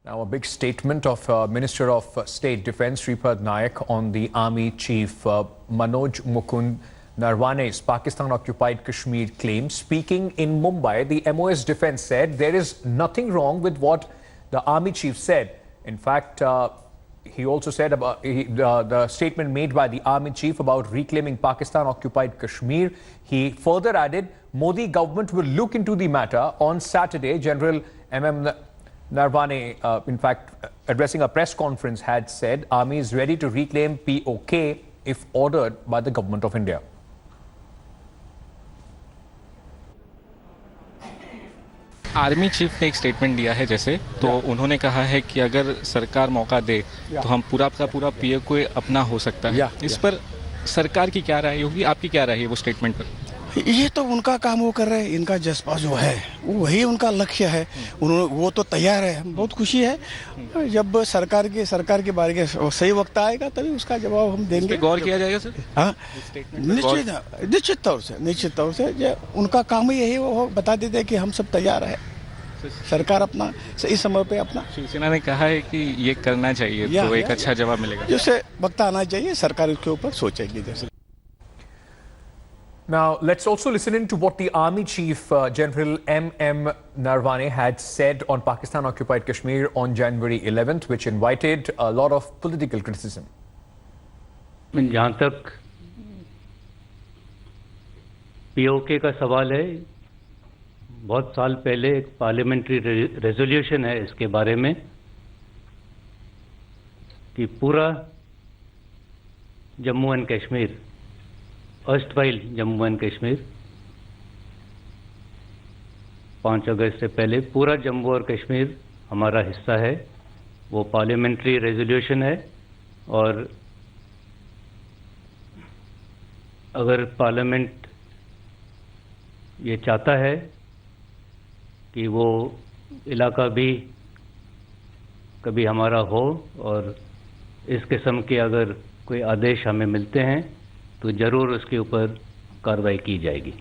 Now, a big statement of Minister of State Defence Shripad Naik on the Army Chief Manoj Mukund Naravane's Pakistan-occupied Kashmir claim. Speaking in Mumbai, the MoS Defence said there is nothing wrong with what the Army Chief said. In fact, he also said about the statement made by the Army Chief about reclaiming Pakistan-occupied Kashmir. He further added, Modi government will look into the matter. On Saturday, General Naravane, in fact, addressing a press conference, had said Army is ready to reclaim PoK if ordered by the Government of India. Army chief ने एक statement दिया है जैसे तो उन्होंने कहा है कि अगर सरकार मौका दे तो हम पूरा का पूरा PoK अपना हो सकता है। इस पर सरकार की क्या राय होगी, आपकी क्या राय है वो स्टेटमेंट पर? ये तो उनका काम वो कर रहे हैं, इनका जज्बा जो है वही उनका लक्ष्य है, उन्होंने वो तो तैयार है। बहुत खुशी है जब सरकार के बारे में सही वक्त आएगा तभी उसका जवाब हम देंगे। गौर किया जाएगा सर? हाँ, निश्चित तौर से उनका काम ही यही, वो बता देते हैं कि हम सब तैयार है, सरकार अपना सही समय पे अपना। शिवसेना ने कहा है कि ये करना चाहिए तो एक अच्छा जवाब मिलेगा। जिससे वक्त आना चाहिए, सरकार उसके ऊपर सोचेगी। जैसे Now, let's also listen in to what the Army Chief General M.M. Naravane had said on Pakistan-occupied Kashmir on January 11th, which invited a lot of political criticism. जहाँ तक PoK का सवाल है, बहुत साल पहले एक पार्लियामेंट्री रेजोल्यूशन है इसके बारे में कि पूरा Jammu and Kashmir, erstwhile Jammu and Kashmir, 5 अगस्त से पहले पूरा जम्मू और कश्मीर हमारा हिस्सा है। वो पार्लियामेंट्री रेजोल्यूशन है और अगर पार्लियामेंट ये चाहता है कि वो इलाका भी कभी हमारा हो और इस किस्म के अगर कोई आदेश हमें मिलते हैं तो जरूर उसके ऊपर कार्रवाई की जाएगी।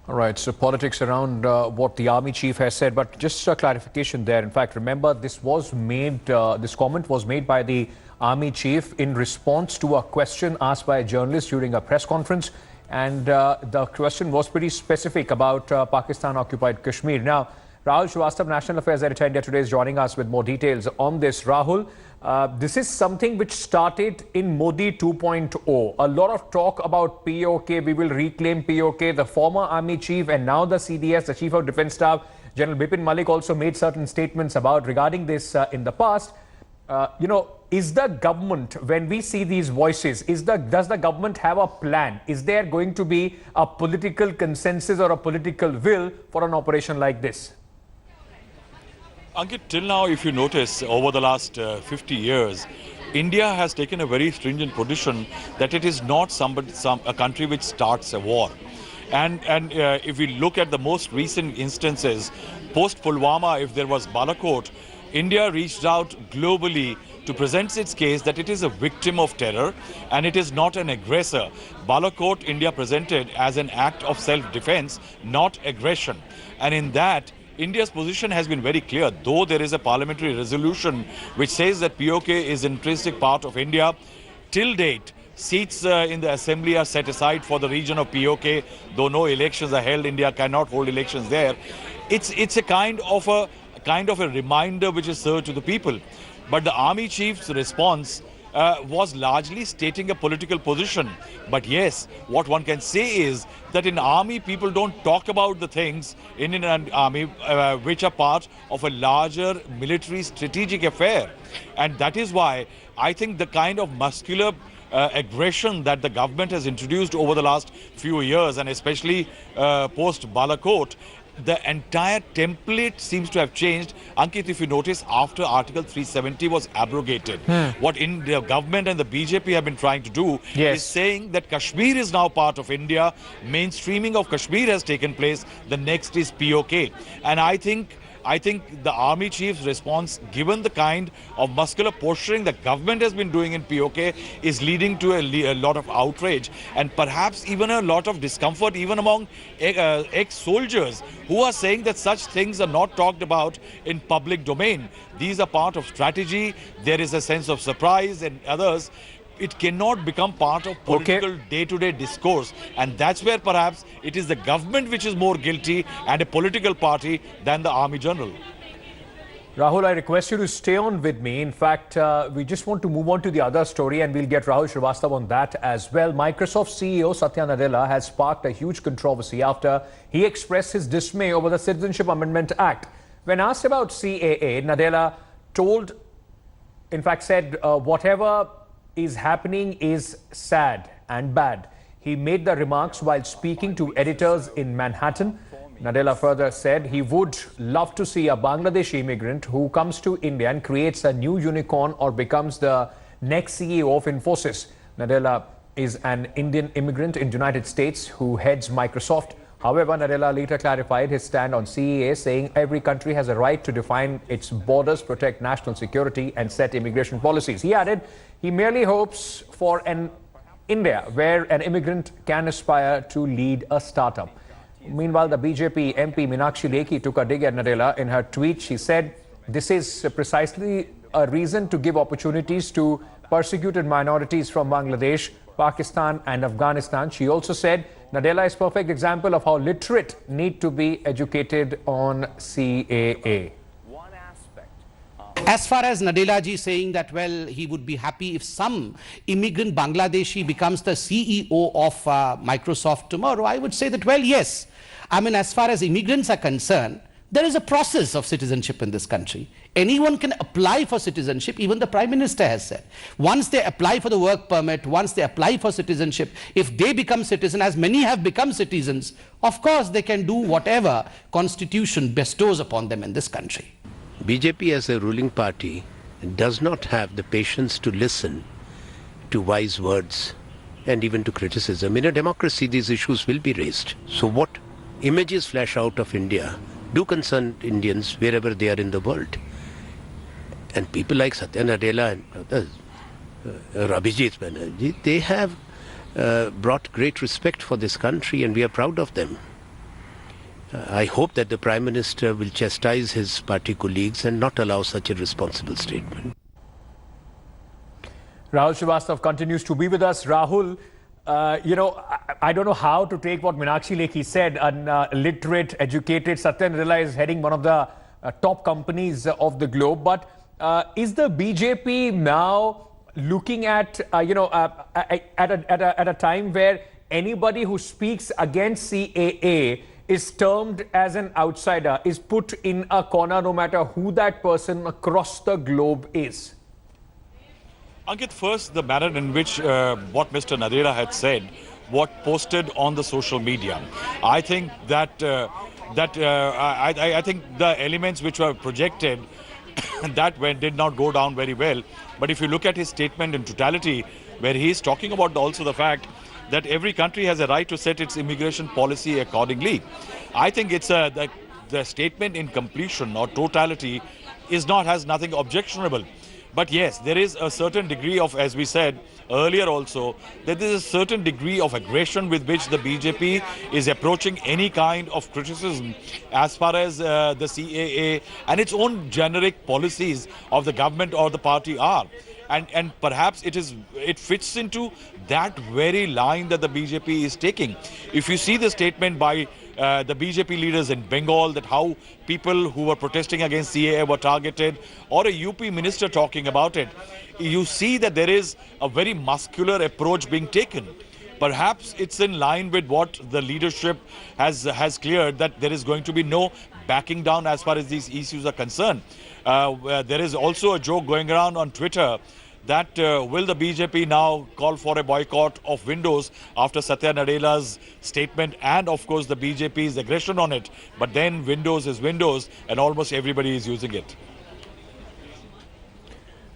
All right, so politics around what the Army Chief has said, but just a clarification there. In fact, remember this comment was made by the Army Chief in response to a question asked by a journalist during a press conference, and the question was pretty specific about Pakistan-occupied Kashmir. Now, Rahul Shrivastava, National Affairs Editor, India Today, is joining us with more details on this. Rahul, this is something which started in Modi 2.0. A lot of talk about PoK, we will reclaim PoK. The former Army Chief and now the CDS, the Chief of Defence Staff, General Bipin Malik, also made certain statements regarding this in the past. Is the government, when we see these voices, does the government have a plan? Is there going to be a political consensus or a political will for an operation like this? Ankit, till now, if you notice, over the last 50 years, India has taken a very stringent position that it is not a country which starts a war. And if we look at the most recent instances, post-Pulwama, if there was Balakot, India reached out globally to present its case that it is a victim of terror and it is not an aggressor. Balakot, India presented as an act of self-defense, not aggression. And in that, India's position has been very clear. Though there is a parliamentary resolution which says that PoK is an intrinsic part of India, till date, seats in the assembly are set aside for the region of PoK. Though no elections are held, India cannot hold elections there. It's a kind of a reminder which is served to the people. But the Army Chief's response was largely stating a political position. But yes, what one can say is that in army, people don't talk about the things in an army which are part of a larger military strategic affair. And that is why I think the kind of muscular aggression that the government has introduced over the last few years, and especially post Balakot, the entire template seems to have changed. Ankit, if you notice, after Article 370 was abrogated, what the government and the BJP have been trying to do is saying that Kashmir is now part of India. Mainstreaming of Kashmir has taken place. The next is PoK. And I think I think the army chief's response, given the kind of muscular posturing the government has been doing in PoK, is leading to a lot of outrage and perhaps even a lot of discomfort even among ex-soldiers who are saying that such things are not talked about in public domain. These are part of strategy. There is a sense of surprise and others. It cannot become part of political day-to-day discourse, and that's where perhaps it is the government which is more guilty and a political party than the army general. Rahul, I request you to stay on with me. In fact, we just want to move on to the other story and we'll get Rahul Srivastava on that as well. Microsoft CEO Satya Nadella has sparked a huge controversy after he expressed his dismay over the Citizenship Amendment Act. When asked about CAA, Nadella said whatever is happening is sad and bad. He made the remarks while speaking to editors in Manhattan. Nadella further said he would love to see a Bangladeshi immigrant who comes to India and creates a new unicorn or becomes the next CEO of Infosys. Nadella is an Indian immigrant in the United States who heads Microsoft. However, Nadella later clarified his stand on CAA, saying every country has a right to define its borders, protect national security and set immigration policies. He added he merely hopes for an India where an immigrant can aspire to lead a startup. Meanwhile, the BJP MP Meenakshi Lekhi took a dig at Nadella. In her tweet, she said this is precisely a reason to give opportunities to persecuted minorities from Bangladesh, Pakistan and Afghanistan. She also said Nadella is a perfect example of how literate need to be educated on CAA. As far as Nadella ji saying that, well, he would be happy if some immigrant Bangladeshi becomes the CEO of Microsoft tomorrow, I would say that, well, yes. I mean, as far as immigrants are concerned, there is a process of citizenship in this country. Anyone can apply for citizenship, even the Prime Minister has said. Once they apply for the work permit, once they apply for citizenship, if they become citizen, as many have become citizens, of course they can do whatever Constitution bestows upon them in this country. BJP as a ruling party does not have the patience to listen to wise words and even to criticism. In a democracy, these issues will be raised. So what images flash out of India do concern Indians wherever they are in the world. And people like Satya Nadella and Abhijit Banerjee, they have brought great respect for this country and we are proud of them. I hope that the Prime Minister will chastise his party colleagues and not allow such a irresponsible statement. Rahul Srivastava continues to be with us. Rahul, I don't know how to take what Meenakshi Lekhi said. An literate, educated Satya Nadella is heading one of the top companies of the globe. But is the BJP now looking at, at a time where anybody who speaks against CAA is termed as an outsider, is put in a corner no matter who that person across the globe is? Ankit, first, the manner in which what Mr. Nadella had said, what posted on the social media. I think that I think the elements which were projected that did not go down very well. But if you look at his statement in totality, where he is talking about also the fact that every country has a right to set its immigration policy accordingly. I think it's the statement in completion or totality has nothing objectionable. But yes, there is a certain degree of, as we said earlier also, that there is a certain degree of aggression with which the BJP is approaching any kind of criticism as far as the CAA and its own generic policies of the government or the party are. And perhaps it fits into that very line that the BJP is taking. If you see the statement by the BJP leaders in Bengal, that how people who were protesting against CAA were targeted, or a UP minister talking about it, you see that there is a very muscular approach being taken. Perhaps it's in line with what the leadership has cleared, that there is going to be no backing down as far as these issues are concerned. There is also a joke going around on Twitter that will the BJP now call for a boycott of Windows after Satya Nadella's statement and of course the BJP's aggression on it. But then Windows is Windows and almost everybody is using it.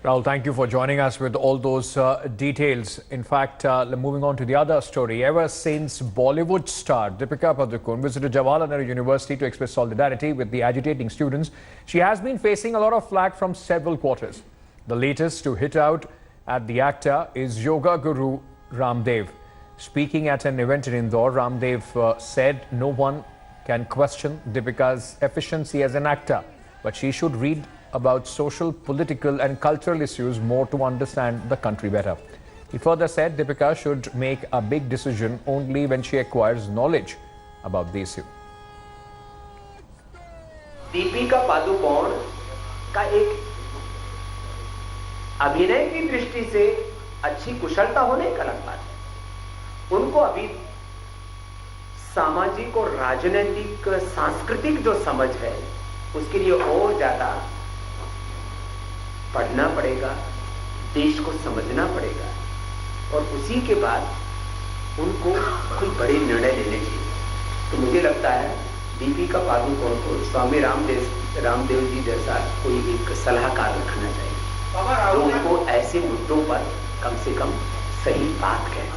Rahul, thank you for joining us with all those details. In fact, moving on to the other story, ever since Bollywood star Deepika Padukone visited Jawaharlal Nehru University to express solidarity with the agitating students, she has been facing a lot of flack from several quarters. The latest to hit out at the actor is yoga guru Ramdev. Speaking at an event in Indore, Ramdev said no one can question Deepika's efficiency as an actor, but she should read about social, political and cultural issues more to understand the country better. He further said Deepika should make a big decision only when she acquires knowledge about the issue. Deepika Padukone का एक अभिनय की दृष्टि से अच्छी कुशलता होने का अलग बात है। उनको अभी सामाजिक और राजनीतिक सांस्कृतिक जो समझ है उसके लिए और ज्यादा पढ़ना पड़ेगा, देश को समझना पड़ेगा और उसी के बाद उनको कोई बड़े निर्णय लेने चाहिए। तो मुझे लगता है दीपिका पादुकोण को स्वामी रामदेव जी जैसा कोई एक सलाहकार रखना चाहिए जो उनको ऐसे मुद्दों पर कम से कम सही बात कहे।